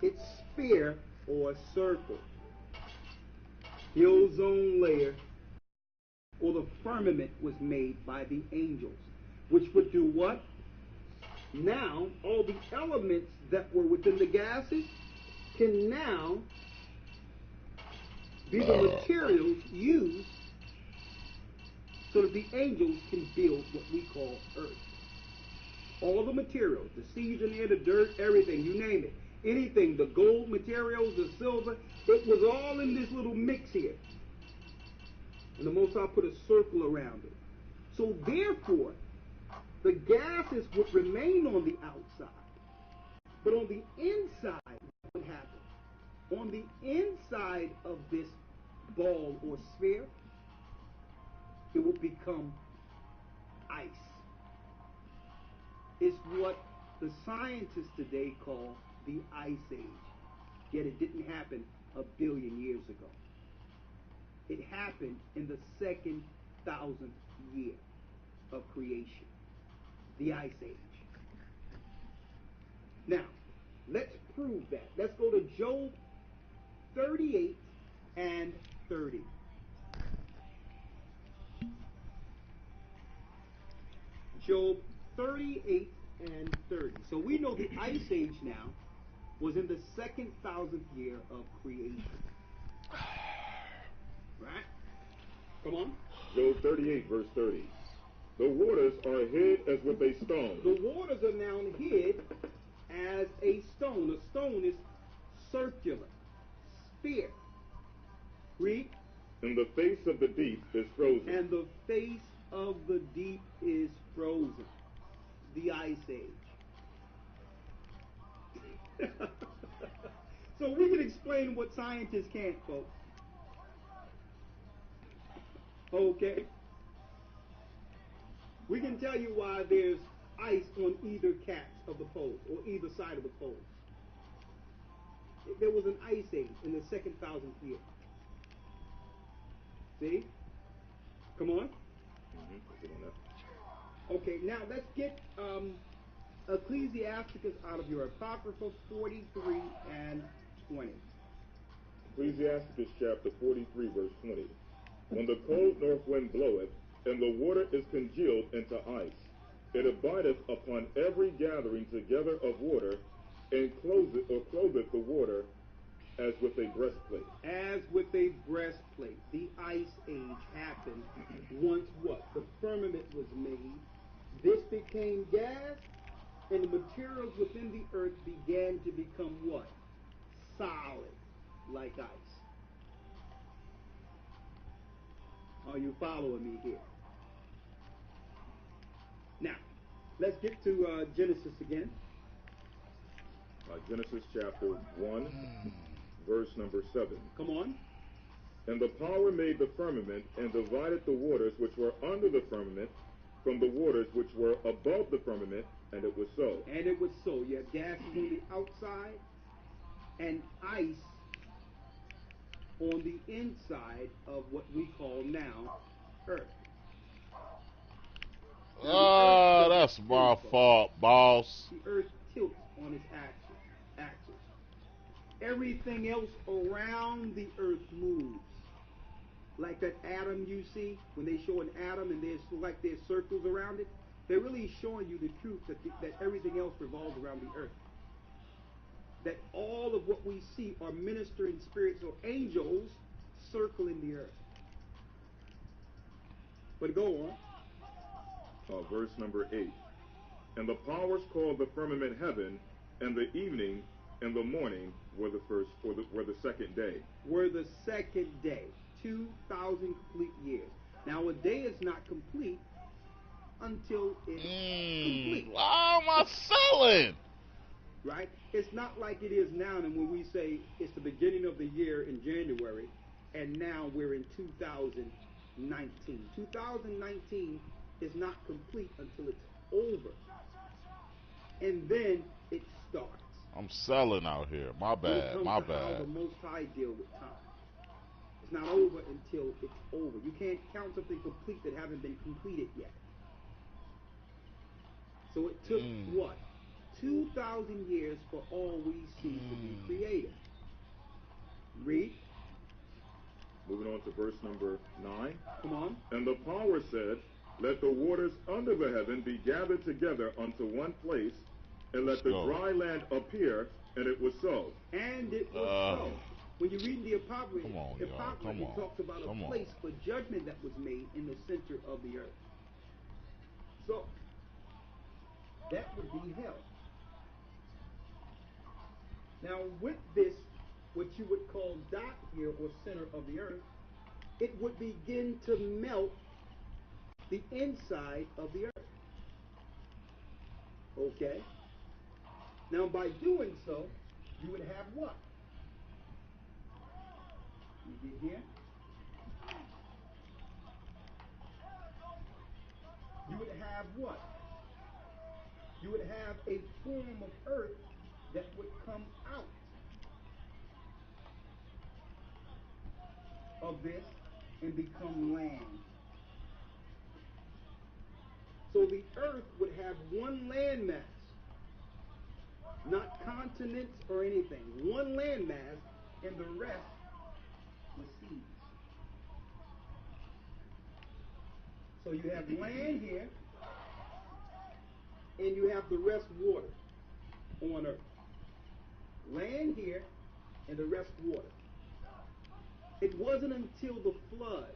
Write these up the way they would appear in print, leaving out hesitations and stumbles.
its sphere or circle. The ozone layer or the firmament was made by the angels, which would do what? Now, all the elements that were within the gases can now be the materials used so that the angels can build what we call earth. All the materials, the seeds in there, the dirt, everything, you name it. Anything, the gold materials, the silver, it was all in this little mix here. And the Most High put a circle around it. So therefore, the gases would remain on the outside. But on the inside, what happened? On the inside of this ball or sphere, it will become ice. It's what the scientists today call the Ice Age. Yet it didn't happen a billion years ago. It happened in the second 1,000th year of creation. The Ice Age. Now, let's prove that. Let's go to Job 38 and 30. Job 38 and 30. So we know the Ice Age now was in the second 1,000th year of creation. Right? Come on. Job 38, verse 30. The waters are hid as with a stone. The waters are now hid as a stone. A stone is circular, sphere. Read. And the face of the deep is frozen. And the face of the deep is frozen. The Ice Age. So we can explain what scientists can't, folks. Okay? We can tell you why there's ice on either caps of the poles, or either side of the poles. There was an Ice Age in the second 1,000th year. See? Come on. Okay, now let's get Ecclesiasticus out of your Apocrypha 43 and 20. Ecclesiasticus chapter 43, verse 20. When the cold north wind bloweth, and the water is congealed into ice, it abideth upon every gathering together of water, and clotheth the water as with a breastplate. As with a breastplate. The Ice Age happened once what? The firmament was made. This became gas, and the materials within the earth began to become what? Solid, like ice. Are you following me here? Now, let's get to Genesis again. Genesis chapter 1, verse number 7. Come on. And the power made the firmament, and divided the waters which were under the firmament from the waters which were above the firmament, and it was so. And it was so. You have gases on the outside and ice on the inside of what we call now Earth. Oh, that's my fault, boss. The Earth tilts on its axis. Everything else around the Earth moves. Like that atom you see, when they show an atom and there's circles around it, they're really showing you the truth that everything else revolves around the Earth. That all of what we see are ministering spirits or angels circling the Earth. But go on. Verse number 8. And the powers called the firmament heaven, and the evening and the morning were the second day. Were the second day. 2,000 complete years. Now a day is not complete until it's complete. Why am I selling? Right? It's not like it is now, and when we say it's the beginning of the year in January, and now we're in 2019. 2019 is not complete until it's over. And then it starts. I'm selling out here. My bad. My How bad. the Most High deal with time. It's not over until it's over. You can't count something complete that haven't been completed yet. So it took what? 2,000 years for all we see to be created. to verse number 9. Come on. And the power said, let the waters under the heaven be gathered together unto one place, and let the dry land appear, and it was so. And it was so. When you read the Apocrypha, he talks about a place for judgment that was made in the center of the earth. So, that would be hell. Now, with this, what you would call dot here, or center of the earth, it would begin to melt the inside of the earth. Okay? Now, by doing so, you would have what? You get here? You would have what? You would have a form of earth that would come out of this and become land. So the earth would have one landmass, not continents or anything. One landmass, and the rest was seas. So you have land here, and you have the rest water on earth. Land here, and the rest water. It wasn't until the flood,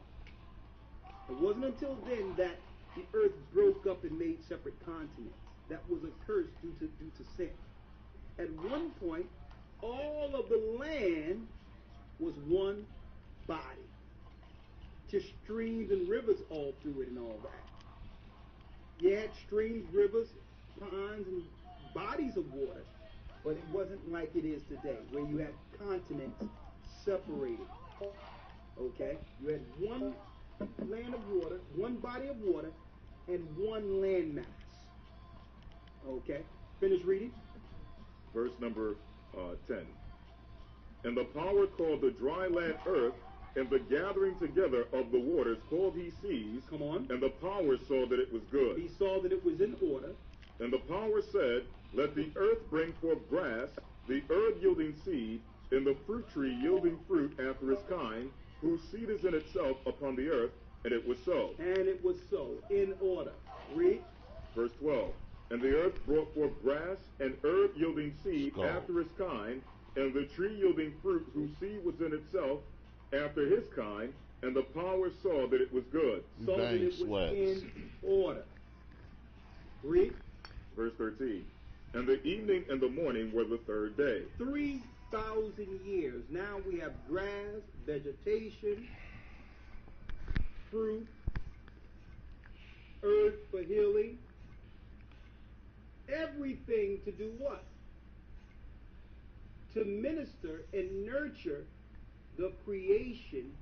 it wasn't until then that the earth broke up and made separate continents. That was a curse due to sin. At one point, all of the land was one body. Just streams and rivers all through it and all that. You had streams, rivers, ponds, and bodies of water, but it wasn't like it is today, where you have continents separated. Okay? You had one land of water, one body of water, and one landmass. Okay? Finish reading. Verse number 10. And the power called the dry land earth, and the gathering together of the waters called he seas. Come on. And the power saw that it was good. He saw that it was in order. And the power said, let the earth bring forth grass, the herb yielding seed, and the fruit tree yielding fruit after its kind, whose seed is in itself upon the earth. And it was so. And it was so, in order. Read. Verse 12. And the earth brought forth grass and herb yielding seed after its kind, and the tree yielding fruit whose seed was in itself after his kind, and the power saw that it was good. Saw that it was in order. Read. Verse 13. And the evening and the morning were the third day. 3,000 years. Now we have grass, vegetation, fruit, earth for healing. Everything to do what? To minister and nurture the creation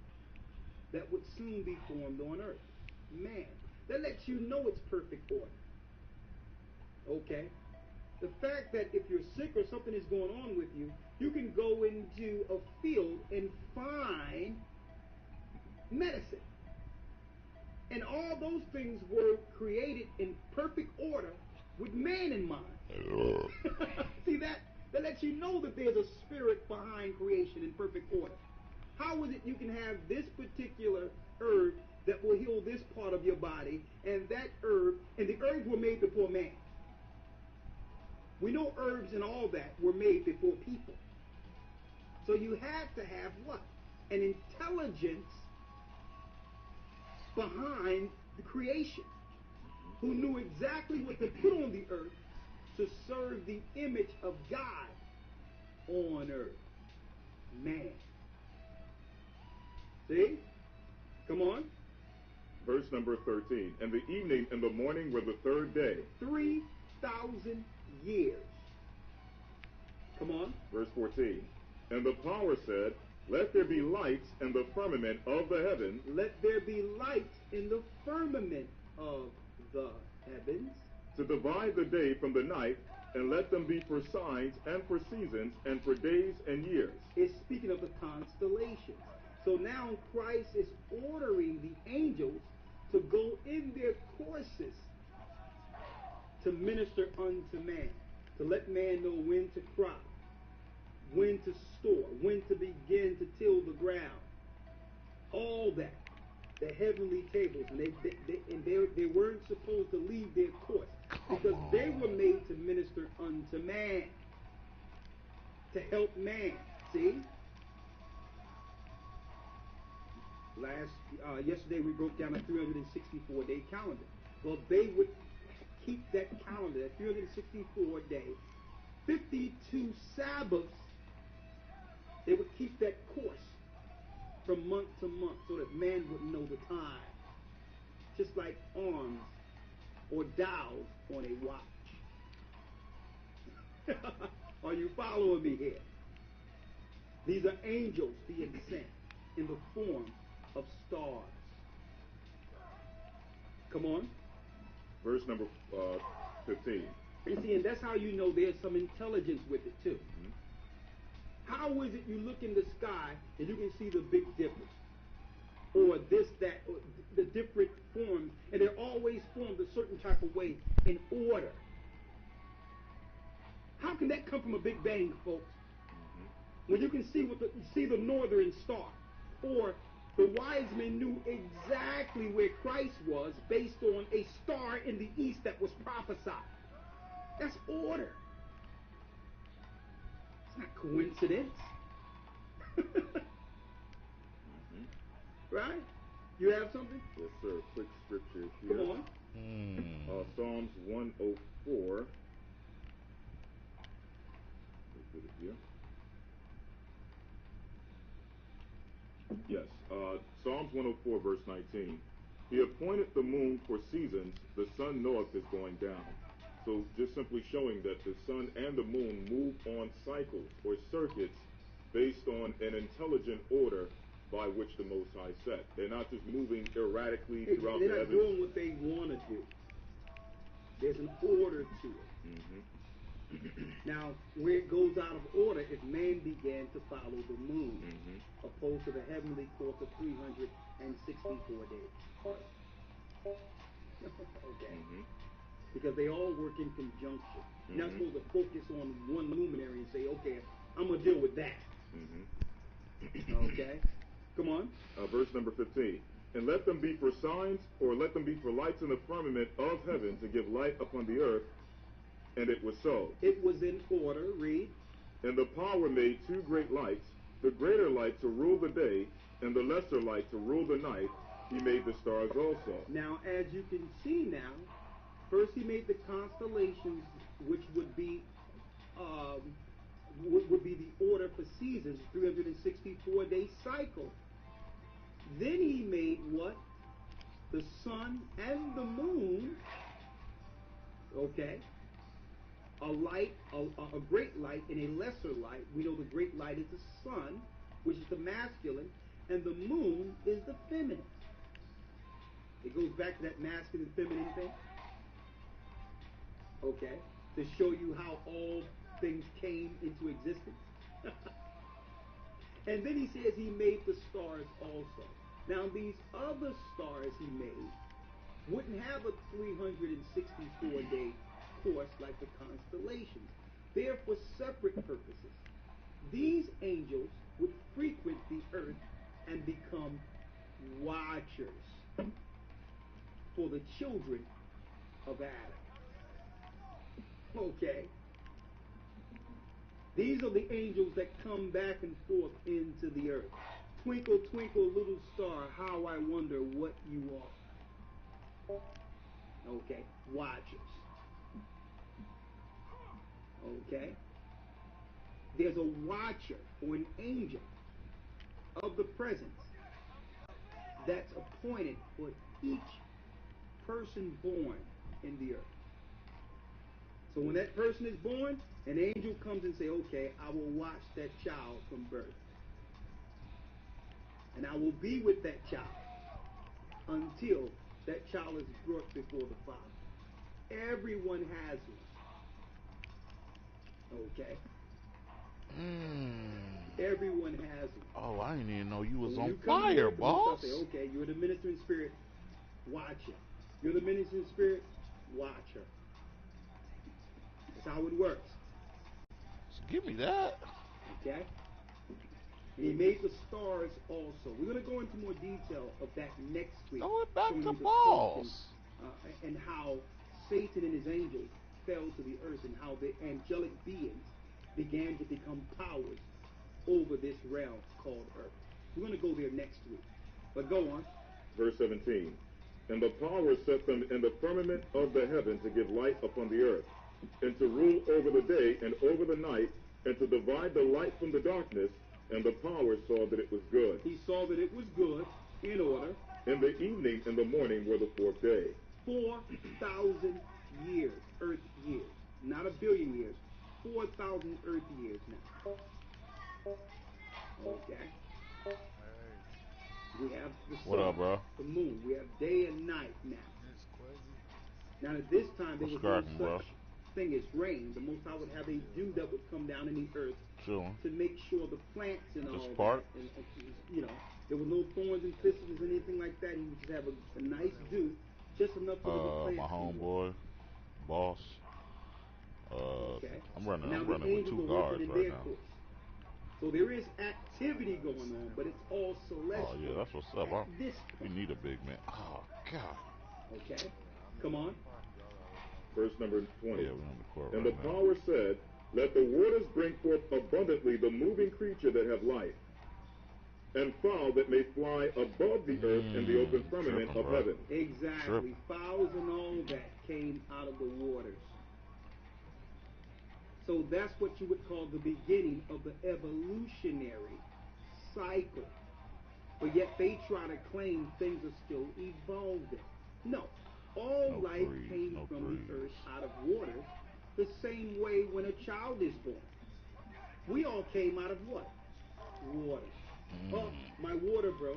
that would soon be formed on earth. Man. That lets you know it's perfect order. Okay? The fact that if you're sick or something is going on with you, you can go into a field and find medicine. And all those things were created in perfect order with man in mind. See that? That lets you know that there's a spirit behind creation in perfect order. How is it you can have this particular herb that will heal this part of your body, and that herb, and the herbs were made before man? We know herbs and all that were made before people. So you have to have what? An intelligence behind the creation, who knew exactly what to put on the earth to serve the image of God on earth. Man. See? Come on. Verse number 13. And the evening and the morning were the third day. 3,000 years. Come on. Verse 14. And the power said, let there be lights in the firmament of the heavens. Let there be lights in the firmament of the heavens. To divide the day from the night, and let them be for signs and for seasons and for days and years. It's speaking of the constellations. So now Christ is ordering the angels to go in their courses to minister unto man, to let man know when to crop, when to store, when to begin to till the ground. All that. The heavenly tables. And they weren't supposed to leave their course because they were made to minister unto man, to help man. See? Yesterday we broke down a 364-day calendar. Well, they would keep that calendar, that 364-day, 52 Sabbaths. They would keep that course from month to month so that man would know the time. Just like arms or dials on a watch. Are you following me here? These are angels being sent in the form of stars. Come on. Verse number 15. You see, and that's how you know there's some intelligence with it too. Mm-hmm. How is it you look in the sky and you can see the Big Dipper? Or this, that, or the different forms, and they're always formed a certain type of way in order. How can that come from a Big Bang, folks? Mm-hmm. When you can see the northern star, or the wise men knew exactly where Christ was based on a star in the east that was prophesied. That's order. It's not coincidence. Mm-hmm. Right? You have something? Yes, sir. Quick scripture here. Come on. Psalms 104. Let's get it here. Yes. Psalms 104, verse 19. He appointed the moon for seasons. The sun knoweth his going down. So just simply showing that the sun and the moon move on cycles or circuits based on an intelligent order by which the Most High set. They're not just moving erratically throughout the heavens. They're not doing what they want to do. There's an order to it. Mm-hmm. Now, where it goes out of order is man began to follow the moon, Mm-hmm. opposed to the heavenly course of 364 days. Okay. Mm-hmm. Because they all work in conjunction. You're not Mm-hmm. supposed to focus on one luminary and say, okay, I'm going to deal with that. Mm-hmm. Okay? Come on. Verse number 15. And let them be for signs, or let them be for lights in the firmament of heaven to give light upon the earth. And it was so. It was in order. Read. And the power made two great lights, the greater light to rule the day, and the lesser light to rule the night. He made the stars also. Now, as you can see now, first he made the constellations, which would be the order for seasons, 364-day cycle. Then he made what? The sun and the moon. Okay. A light, a great light and a lesser light. We know the great light is the sun, which is the masculine, and the moon is the feminine. It goes back to that masculine feminine thing. Okay. To show you how all things came into existence. And then he says he made the stars also. Now these other stars he made wouldn't have a 364-day course like the constellations. They're for separate purposes. These angels would frequent the earth and become watchers for the children of Adam. Okay. These are the angels that come back and forth into the earth. Twinkle, twinkle, little star, how I wonder what you are. Okay. Watchers. Okay. There's a watcher or an angel of the presence that's appointed for each person born in the earth. So when that person is born, an angel comes and say, okay, I will watch that child from birth. And I will be with that child until that child is brought before the Father. Everyone has one. Okay? Everyone has one. Oh, I didn't even know you was So on you come to fire, the earth, boss. Say, okay, you're the ministering spirit, watch her. You're the ministering spirit, watch her. That's how it works. So give me that. Okay? And he made the stars also. We're going to go into more detail of that next week. Going back showing to you the balls. function, and how Satan and his angels fell to the earth and how the angelic beings began to become powers over this realm called earth. We're going to go there next week. But go on. Verse 17. And the power set them in the firmament of the heaven to give light upon the earth, and to rule over the day and over the night, and to divide the light from the darkness. And the power saw that it was good. He saw that it was good, in order. And the evening and the morning were the fourth day. 4,000 years, earth years. Not a billion years. 4,000 earth years now. Okay. We have the sun, What up, bro? the moon. We have day and night now. That's crazy. Now at this time there What's was no cracking, bro? such thing as rain. The Most High would have a dew that would come down in the earth Chilling. to make sure the plants and This all part? that, and, you know, there were no thorns and thistles or anything like that. He would just have a nice dew, just enough for the plants. My homeboy, boss. Okay. I'm running Now the with angels two are guards working in right their now. course. So there is activity going on, but it's all celestial. Oh yeah, that's what's up. At this You point. need a big man. Oh God. Okay. Come on. Verse number 20. Yeah, we're on the court And right the now. power said, let the waters bring forth abundantly the moving creature that have life, and fowl that may fly above the earth in the open firmament tripping, of bro. heaven. Exactly. Tripping. Fowls and all that came out of the waters. So that's what you would call the beginning of the evolutionary cycle. But yet they try to claim things are still evolving. No. All No life freeze, came no from freeze. the earth out of waters, the same way when a child is born. We all came out of what? Water. Oh, my water, bro.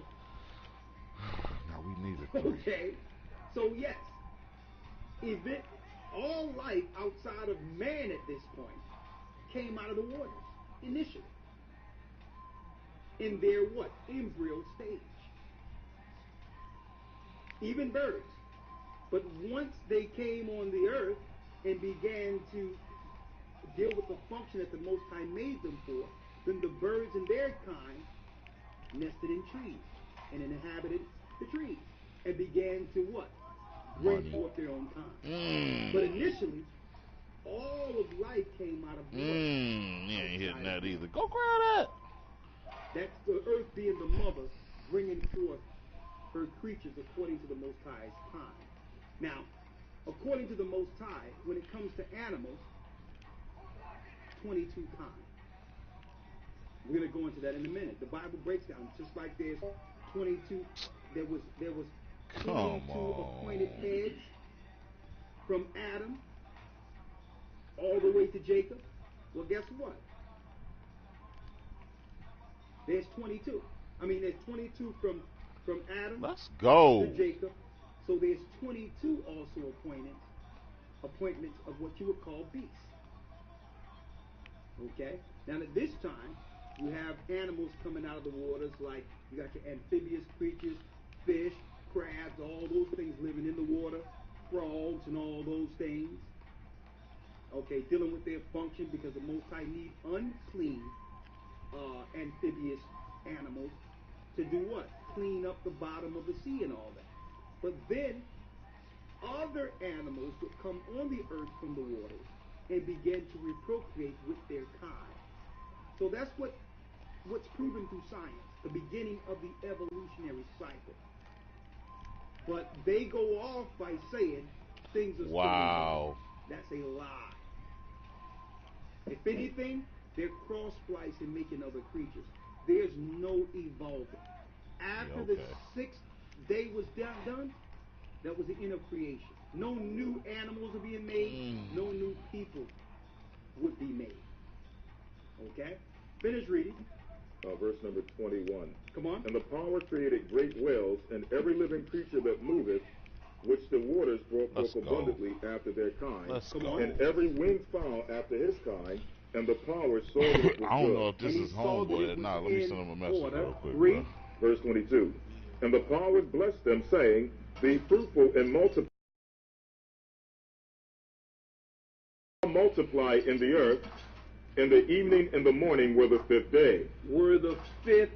Now we need a three. Okay. So yes, all life outside of man at this point came out of the waters initially. In their what? Embryo stage. Even birds. But once they came on the earth and began to deal with the function that the Most High made them for, then the birds and their kind nested in trees and inhabited the trees and began to what? Bring Money. forth their own kind. But initially, all of life came out of water. You ain't hitting that either. Go grab that. That's the earth being the mother, bringing forth her creatures according to the Most High's kind. Now, according to the Most High, when it comes to animals, 22 kinds. We're going to go into that in a minute. The Bible breaks down just like there's 22. There was 22 appointed heads from Adam all the way to Jacob. Well, guess what? There's 22. There's 22 from Adam Let's go. to Jacob. So there's 22 also appointments of what you would call beasts. Okay? Now at this time, you have animals coming out of the waters, like you got your amphibious creatures, fish, crabs, all those things living in the water, frogs and all those things. Okay, dealing with their function because the Most High need unclean amphibious animals to do what? Clean up the bottom of the sea and all that. But then other animals would come on the earth from the waters and begin to reprocreate with their kind. So that's what's proven through science, the beginning of the evolutionary cycle. But they go off by saying things are still Wow. That's a lie. If anything, they're cross-splicing, making other creatures. There's no evolving. After the sixth day was done, that was the end of creation. No new animals are being made. No new people would be made. Okay? Finish reading. Verse number 21. Come on. And the power created great whales and every living creature that moveth, which the waters brought forth abundantly after their kind. Let's go. And every winged fowl after his kind. And the power saw that it was I don't good. know if this is homeboy or not. Let me send him a message real quick, bro. Verse 22. And the powers blessed them, saying, be fruitful and multiply in the earth, And the evening and the morning were the fifth day. Were the fifth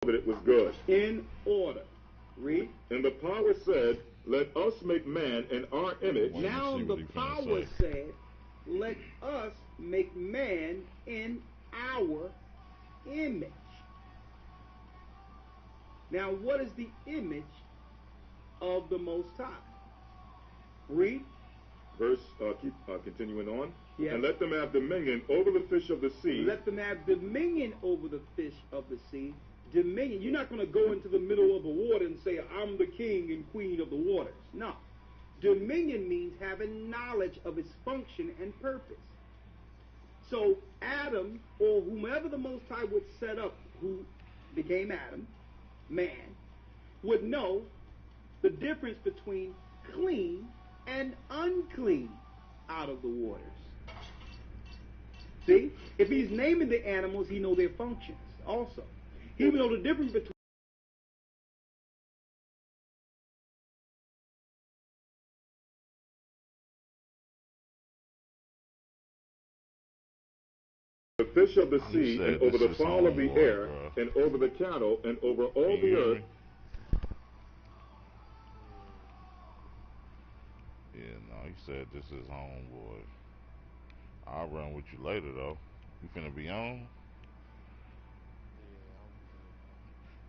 That it was good. in order. Read. And the power said, let us make man in our image. Well, Now see what the he finna power say. said, let us make man in our image. Now, what is the image of the Most High? Read. Verse, continuing on. Yes. And let them have dominion over the fish of the sea. Let them have dominion over the fish of the sea. Dominion. You're not going to go into the middle of the water and say, I'm the king and queen of the waters. No. Dominion means having knowledge of its function and purpose. So Adam, or whomever the Most High would set up, who became Adam, man, would know the difference between clean and unclean out of the waters. See? If he's naming the animals, he knows their functions also. He would know the difference between The fish of the He sea, said and over this the is fowl of the homeboy, air, bro. and over the cattle, and over all Can the you hear earth. me? Yeah, no, he said this is homeboy. I'll run with you later though. You finna be on?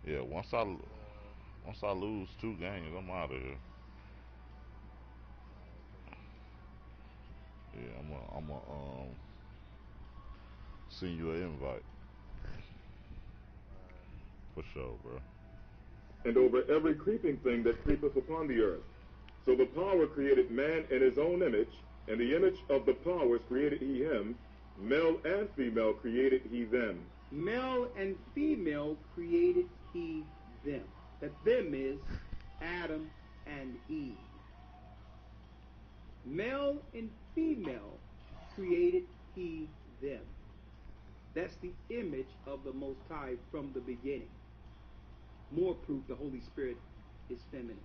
Yeah, once I lose 2 games, I'm out of here. Yeah, I'm send you an invite. For sure, bro. And over every creeping thing that creepeth upon the earth. So the power created man in his own image, and the image of the powers created he him, male and female created he them. male and female created he them. That them is Adam and Eve. Male and female created he them. That's the image of the Most High from the beginning. More proof the Holy Spirit is feminine.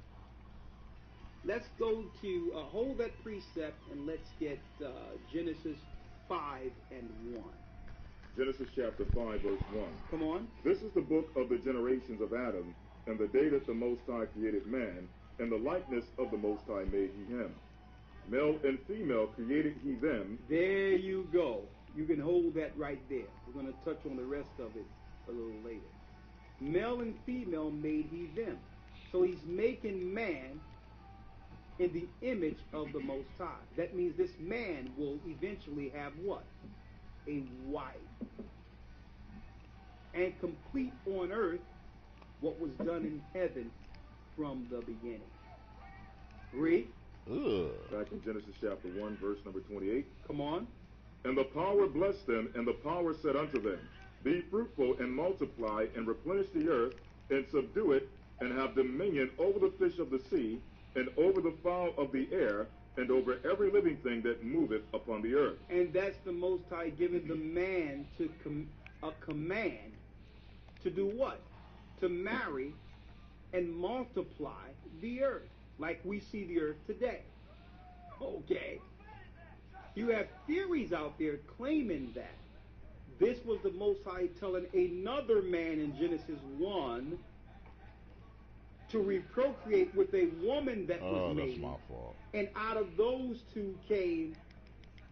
Let's go to hold that precept and let's get Genesis 5 and 1. Genesis chapter 5, verse 1. Come on. This is the book of the generations of Adam, and the day that the Most High created man, and the likeness of the Most High made he him. Male and female created he them. There you go. You can hold that right there. We're going to touch on the rest of it a little later. Male and female made he them. So he's making man in the image of the Most High. That means this man will eventually have what? A wife. And complete on earth what was done in heaven from the beginning. Read. Ugh. Back in Genesis chapter 1, verse number 28. Come on. And the power blessed them, and the power said unto them, Be fruitful and multiply, and replenish the earth, and subdue it, and have dominion over the fish of the sea, and over the fowl of the air, and over every living thing that moveth upon the earth. And that's the Most High giving the man to a command to do what? To marry and multiply the earth, like we see the earth today. Okay. You have theories out there claiming that this was the Most High telling another man in Genesis 1 to reprocreate with a woman that was That's made. my fault. And out of those two came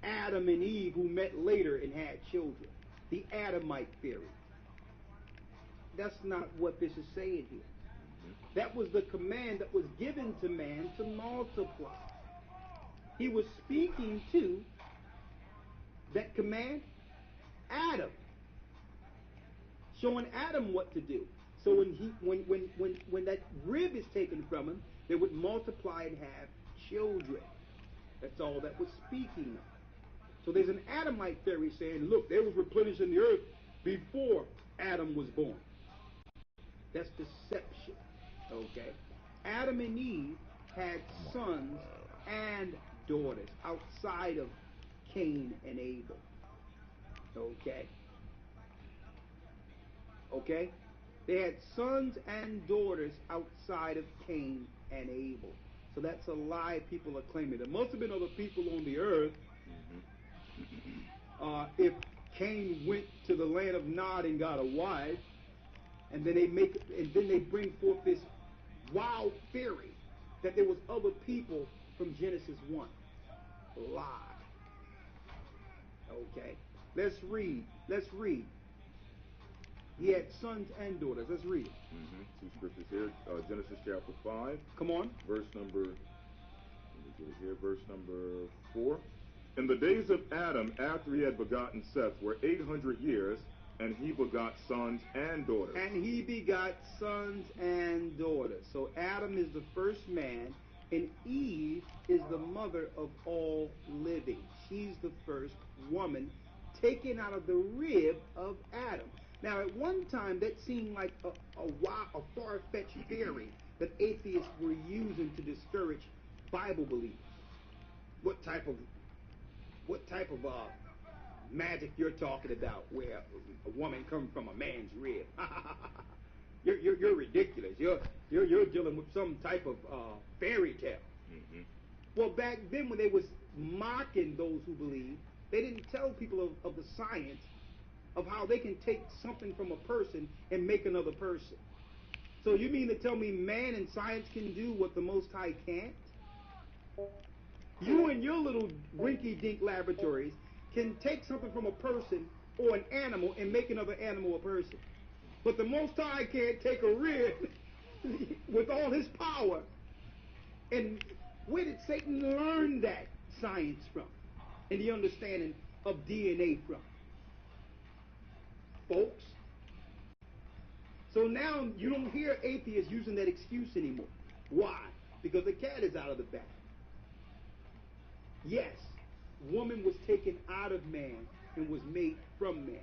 Adam and Eve, who met later and had children. The Adamite theory. That's not what this is saying here. That was the command that was given to man to multiply. He was speaking to that command Adam, showing Adam what to do. So when that rib is taken from him, they would multiply and have children. That's all that was speaking of. So there's an Adamite theory saying, look, they was replenishing the earth before Adam was born. That's deception. Okay? Adam and Eve had sons and daughters outside of Cain and Abel. Okay? Okay? They had sons and daughters outside of Cain and Abel. So that's a lie people are claiming. There must have been other people on the earth. If Cain went to the land of Nod and got a wife, and then they bring forth this wild theory that there was other people from Genesis 1. Lie. Okay. Let's read. He had sons and daughters. Let's read it. Two scriptures here. Genesis chapter 5. Come on. Verse number, let me get it here, verse number 4. In the days of Adam, after he had begotten Seth, were 800 years, and he begot sons and daughters. And he begot sons and daughters. So Adam is the first man, and Eve is the mother of all living. She's the first woman taken out of the rib of Adam. Now, at one time, that seemed like a far-fetched theory that atheists were using to discourage Bible believers. What type of magic you're talking about, where a woman comes from a man's rib? You're ridiculous. You're dealing with some type of fairy tale. Well, back then when they was mocking those who believe, they didn't tell people of the science of how they can take something from a person and make another person. So you mean to tell me man and science can do what the Most High can't? You and your little rinky-dink laboratories can take something from a person or an animal and make another animal a person. But the Most High can't take a rib with all his power. And where did Satan learn that science from? And the understanding of DNA from? Folks. So now you don't hear atheists using that excuse anymore. Why? Because the cat is out of the bag. Yes, woman was taken out of man and was made from man.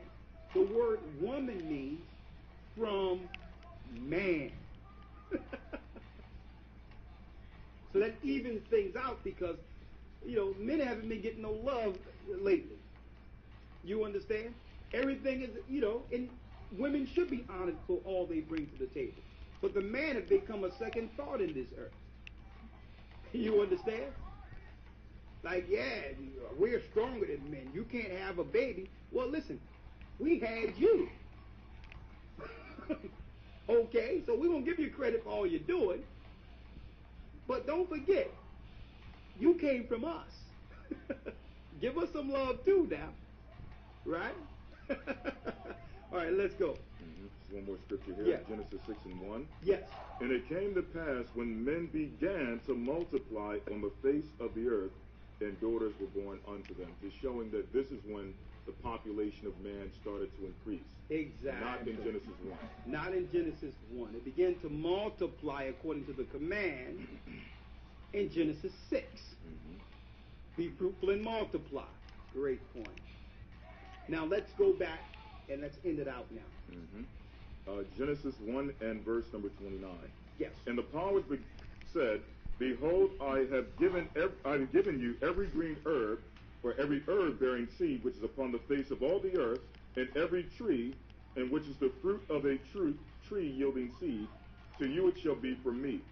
The word woman means from man. So that evens things out because, men haven't been getting no love lately. You understand? Everything is, and women should be honored for all they bring to the table. But the man has become a second thought in this earth. You understand? Like, yeah, we're stronger than men. You can't have a baby. Well, listen, we had you. Okay, so we're going to give you credit for all you're doing. But don't forget, you came from us. Give us some love too now. Right? All right, let's go. Just one more scripture here. Yes. Genesis 6:1. Yes. And it came to pass when men began to multiply on the face of the earth, and daughters were born unto them. Just showing that this is when the population of man started to increase. Exactly. Not in Genesis 1. Not in Genesis 1. It began to multiply according to the command in Genesis 6. Be fruitful and multiply. Great point. Now let's go back and let's end it out now. Genesis 1 and verse number 29. Yes. And the powers said, Behold, I have given you every green herb, or every herb bearing seed which is upon the face of all the earth, and every tree, and which is the fruit of a tree yielding seed. To you it shall be for meat.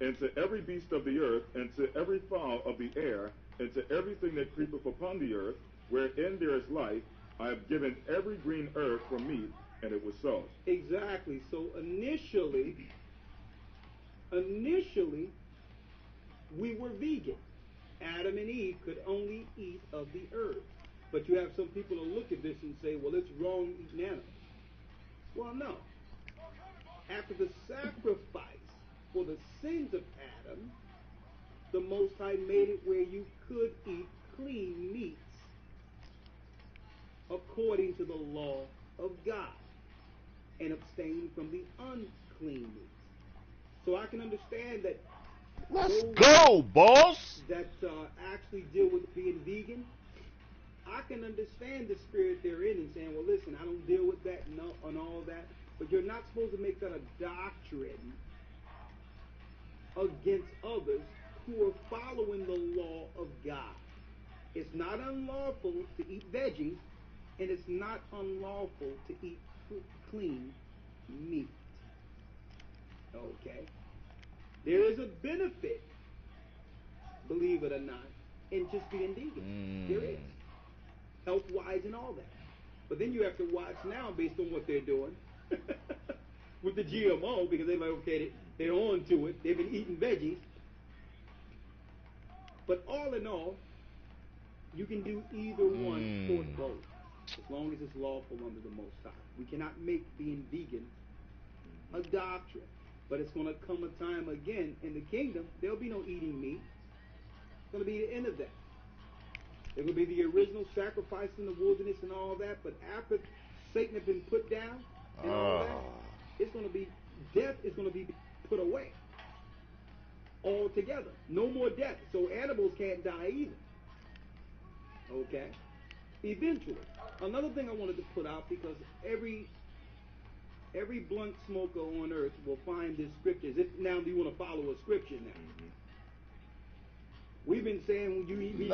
And to every beast of the earth, and to every fowl of the air, and to everything that creepeth upon the earth, wherein there is life, I have given every green herb for meat. And it was so. Exactly. So initially, we were vegan. Adam and Eve could only eat of the herb. But you have some people who look at this and say, well, it's wrong eating animals. Well, no. After the sacrifice for the sins of Adam, the Most High made it where you could eat clean meats according to the law of God and abstain from the unclean meats. So I can understand that Let's go, boss. that actually deal with being vegan, I can understand the spirit they're in and saying, well, listen, I don't deal with that and all that. But you're not supposed to make that a doctrine against others who are following the law of God. It's not unlawful to eat veggies, and it's not unlawful to eat clean meat. Okay? There is a benefit, believe it or not, in just being vegan. There is. Health-wise and all that. But then you have to watch now based on what they're doing with the GMO, because they're like, okay, they're on to it. They've been eating veggies. But all in all, you can do either one or both, as long as it's lawful under the Most High. We cannot make being vegan a doctrine. But it's going to come a time again in the kingdom, there'll be no eating meat. It's going to be the end of that. There will be the original sacrifice in the wilderness and all that, but after Satan has been put down and all that, it's going to be, death is going to be put away altogether. No more death. So animals can't die either. Okay? Eventually. Another thing I wanted to put out, because every blunt smoker on earth will find this scripture. Now you want to follow a scripture now. We've been saying we need to treat each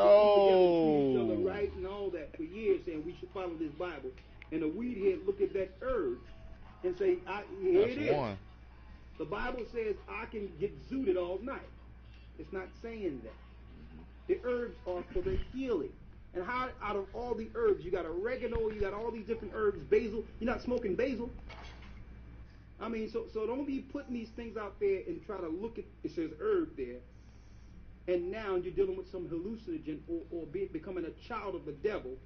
other right and all that for years, saying we should follow this Bible. And the weed head look at that herb and say, here it is. One. The Bible says I can get zooted all night. It's not saying that. The herbs are for the healing. And how out of all the herbs, you got oregano, you got all these different herbs, basil. You're not smoking basil. I mean, so don't be putting these things out there and try to look at, it says herb there, and now you're dealing with some hallucinogen or becoming a child of the devil,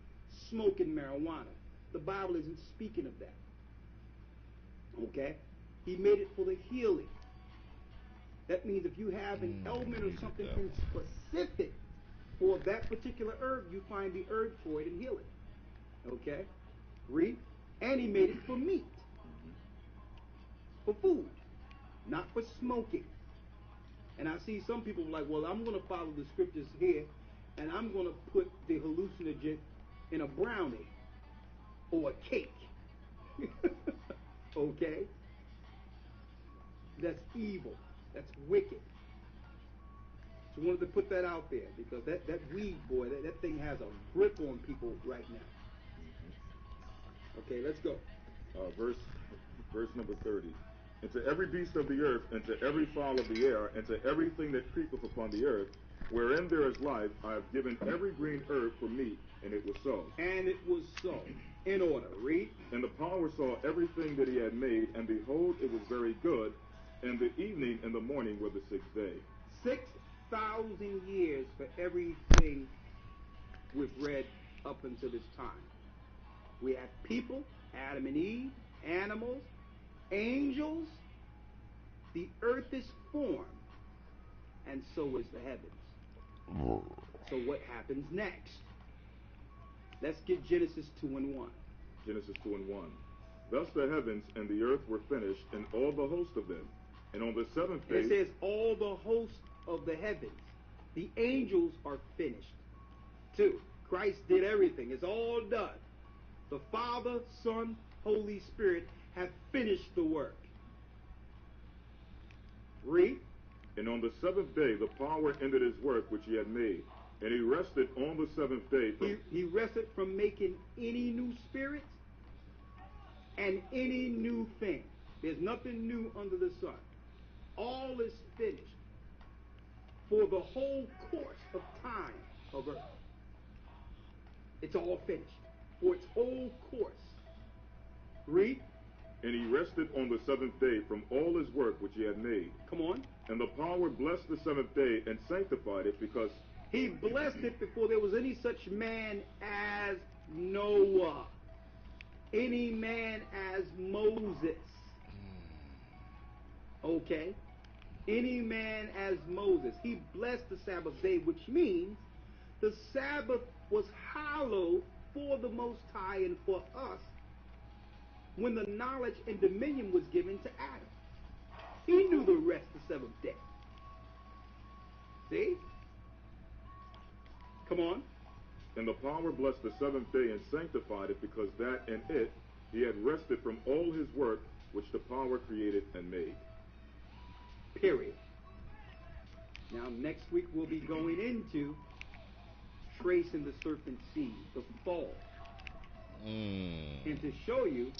smoking marijuana. The Bible isn't speaking of that. Okay? He made it for the healing. That means if you have an ailment or something in specific for that particular herb, you find the herb for it and heal it. Okay? Read. And he made it for meat. For food. Not for smoking. And I see some people like, well, I'm going to follow the scriptures here, and I'm going to put the hallucinogen in a brownie or a cake. Okay? That's evil. That's wicked. So I wanted to put that out there, because that weed, boy, that thing has a grip on people right now. Okay, let's go. Verse number 30. And to every beast of the earth, and to every fowl of the air, and to everything that creepeth upon the earth, wherein there is life, I have given every green herb for meat, and it was so. And it was so. In order. Read. And the power saw everything that he had made, and behold, it was very good. And the evening and the morning were the sixth day. 6,000 years for everything we've read up until this time. We have people, Adam and Eve, animals, angels. The earth is formed, and so is the heavens. So what happens next? Let's get Genesis 2 and 1. Genesis 2 and 1. Thus the heavens and the earth were finished, and all the host of them. And on the seventh day... It says all the host of the heavens. The angels are finished, too. Christ did everything. It's all done. The Father, Son, Holy Spirit have finished the work. Read. And on the seventh day the power ended his work which he had made. And he rested on the seventh day from... He rested from making any new spirit and any new thing. There's nothing new under the sun. All is finished for the whole course of time of earth. It's all finished for its whole course. Read. And he rested on the seventh day from all his work which he had made. Come on. And the power blessed the seventh day and sanctified it, because... He blessed it before there was any such man as Noah. Any man as Moses. Okay? Any man as Moses. He blessed the Sabbath day, which means the Sabbath was hallowed for the Most High and for us when the knowledge and dominion was given to Adam. He knew the rest the seventh day. See? Come on. And the power blessed the seventh day and sanctified it, because that in it he had rested from all his work which the power created and made. Period. Now, next week we'll be going into tracing the serpent's seed, the fall, and to show you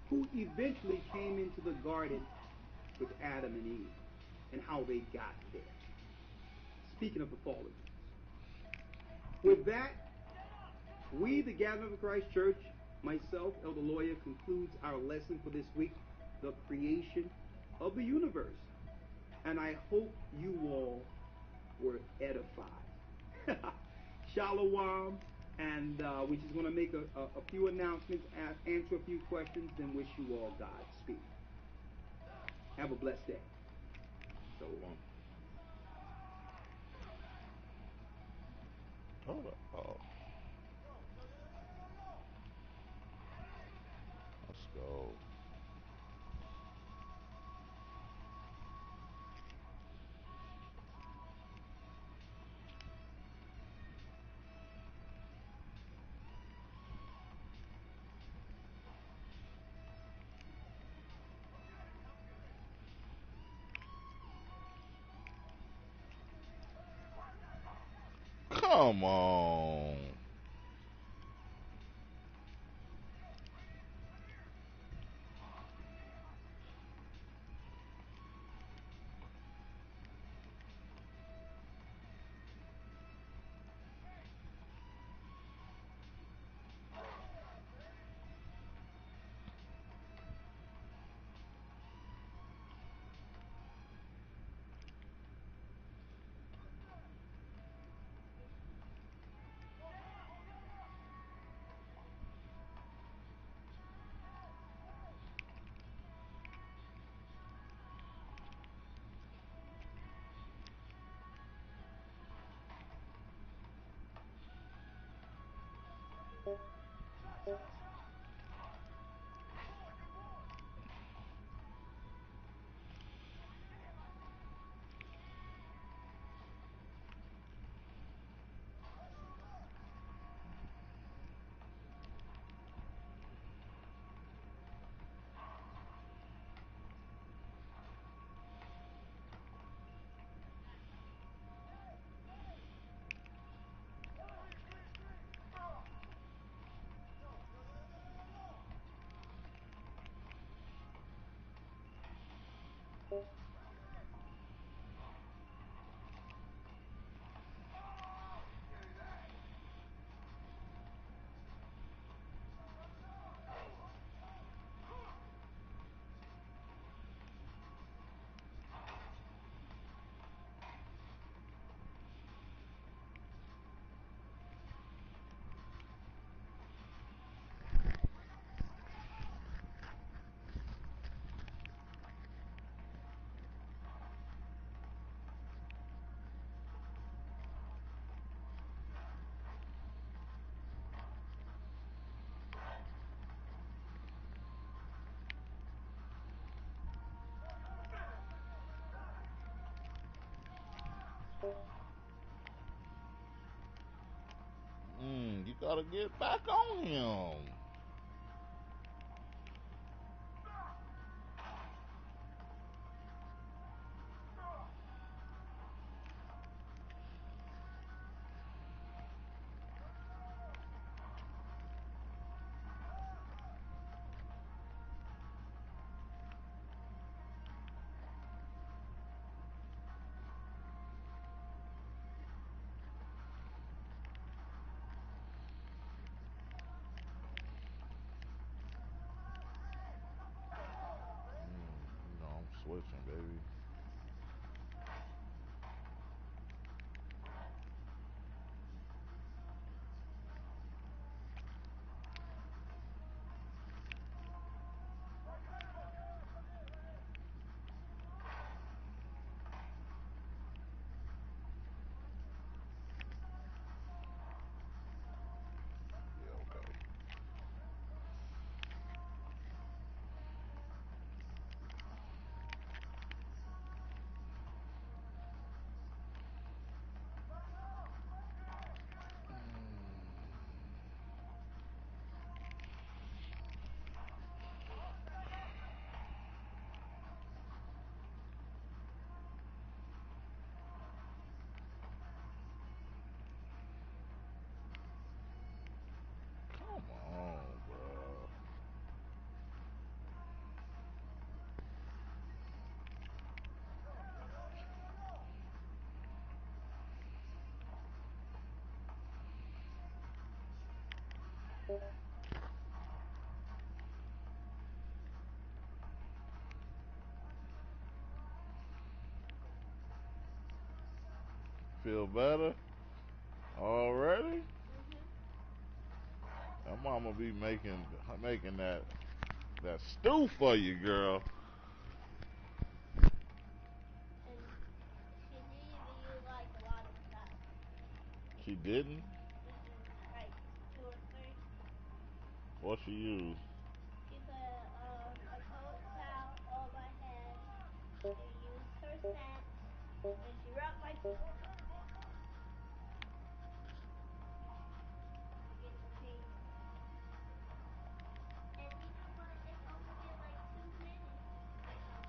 who eventually came into the garden with Adam and Eve and how they got there. Speaking of the fallen ones. With that, we, the Gathering of Christ Church, myself, Elder Lawyer, concludes our lesson for this week, the creation of the universe. And I hope you all were edified. Shalom. And we're just going to make a few announcements, answer a few questions, then wish you all Godspeed. Have a blessed day. Shalom. Hold up. Oh. Let's go. Come on. You gotta get back on him. feel better already? That mama be making that stew for you, girl. She didn't? Like 2 or 3. What she used? She put a cold towel on my head. She used her scent, and she rubbed my feet to get the pain. And you know what? It's only been like 2 minutes or something.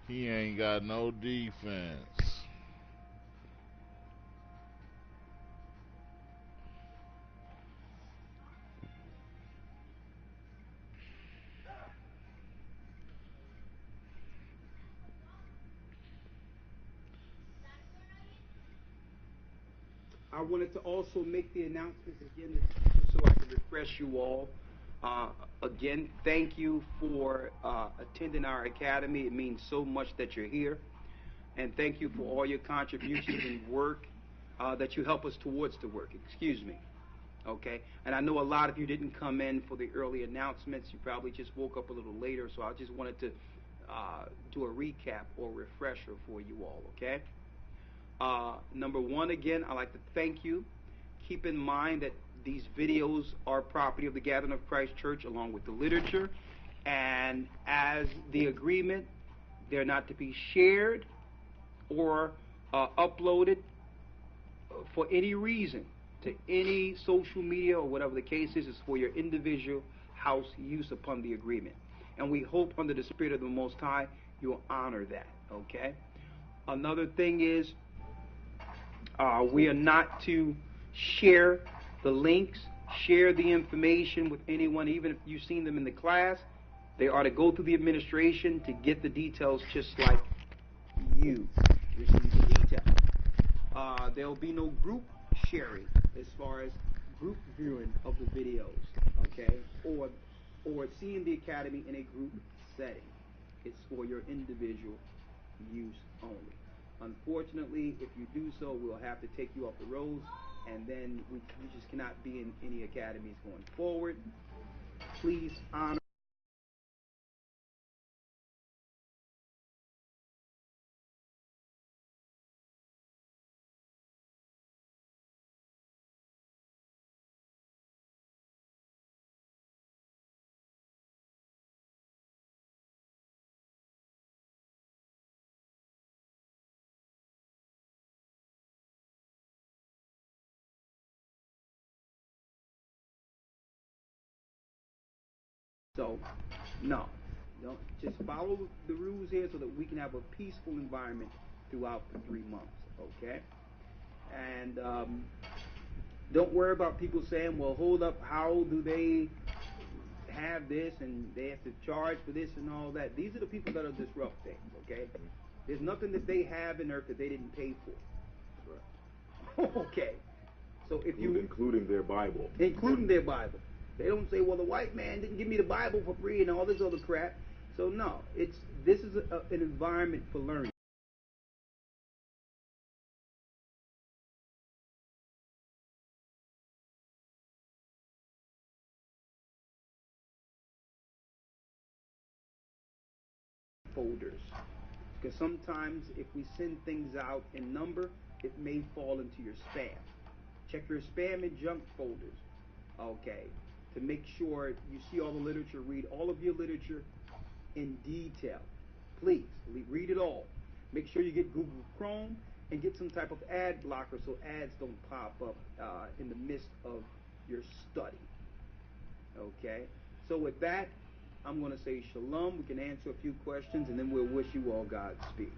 He ain't got no defense. I wanted to also make the announcements again so I can refresh you all. Again, thank you for attending our academy. It means so much that you're here. And thank you for all your contributions and work that you help us towards the work. Excuse me. Okay? And I know a lot of you didn't come in for the early announcements. You probably just woke up a little later, so I just wanted to do a recap or refresher for you all, okay? Number one, again, I'd like to thank you. Keep in mind that these videos are property of the Gathering of Christ Church along with the literature. And as the agreement, they're not to be shared or uploaded for any reason to any social media or whatever the case is. It's for your individual house use upon the agreement. And we hope under the Spirit of the Most High you'll honor that, okay? Another thing is we are not to share the links, share the information with anyone, even if you've seen them in the class. They are to go through the administration to get the details just like you receive the details. There will be no group sharing as far as group viewing of the videos, okay, or seeing the academy in a group setting. It's for your individual use only. Unfortunately, if you do so, we'll have to take you off the rolls, and then you just cannot be in any academies going forward. Please honor So, no, don't just follow the rules here so that we can have a peaceful environment throughout the 3 months, okay? And don't worry about people saying, well, hold up, how do they have this and they have to charge for this and all that? These are the people that are disrupting, okay? There's nothing that they have in earth that they didn't pay for. Right. Okay. So if you including their Bible. Including their Bible. They don't say, well, the white man didn't give me the Bible for free and all this other crap. So no, this is an environment for learning. Folders. Because sometimes if we send things out in number, it may fall into your spam. Check your spam and junk folders, okay, to make sure you see all the literature, read all of your literature in detail. Please, read it all. Make sure you get Google Chrome and get some type of ad blocker so ads don't pop up in the midst of your study. Okay? So with that, I'm going to say shalom. We can answer a few questions, and then we'll wish you all Godspeed.